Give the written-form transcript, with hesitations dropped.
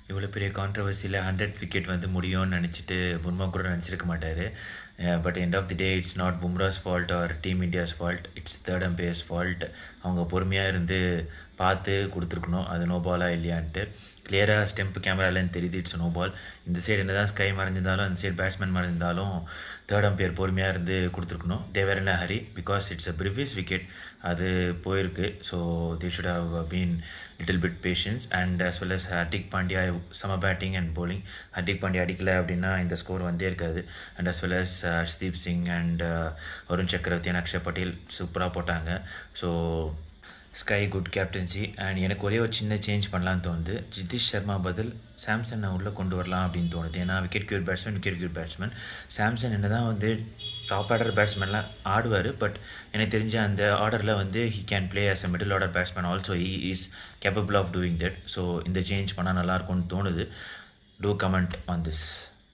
இவ்வளோ பெரிய கான்ட்ரவர்சியில் 100th wicket வந்து முடியும்னு நினச்சிட்டு பும்ரா கூட நினச்சிருக்க மாட்டார். But end of the day it's not Bumrah's fault or team India's fault, it's third umpire's fault. அவங்க பொறுமையாக இருந்து பார்த்து கொடுத்துருக்கணும் அது நோ பாலா இல்லையான்ட்டு. கிளியராக ஸ்டெம்ப் கேமராலேருந்து தெரியுது இட்ஸ் நோ பால். இந்த சைடு என்ன தான் ஸ்கை மறைஞ்சிருந்தாலும் அந்த சைடு பேட்ஸ்மேன் மறைஞ்சிருந்தாலும் தேர்ட் அம்பையர் பொறுமையாக இருந்து கொடுத்துருக்கணும். தேவர் என்ன hurry because it's a previous wicket, அது போயிருக்கு. So they should have been little bit patience. And as well as Hardik Pandya சம batting and bowling. Hardik Pandya அடிக்கலை அப்படின்னா இந்த ஸ்கோர் வந்தே இருக்காது. And as well as Harshdeep Singh and Varun Chakravarthy and Axar Patel சூப்பராக போட்டாங்க. So SKY good captaincy. And எனக்கு ஒரே ஒரு சின்ன சேஞ்ச் பண்ணலான்னு தோணுது. ஜிதிஷ் சர்மா பதில் சாம்சனை உள்ளே கொண்டு வரலாம் அப்படின்னு தோணுது. ஏன்னா விக்கெட் கியூர் பேட்ஸ்மேன் சாம்சன் என்ன தான் வந்து டாப் ஆர்டர் பேட்ஸ்மேன்லாம் ஆடுவார். பட் எனக்கு தெரிஞ்ச அந்த ஆர்டரில் வந்து he can play as a middle order batsman also. He is capable of doing that. So இந்த சேஞ்ச் பண்ணால் நல்லாயிருக்கும்னு தோணுது. Do comment on this.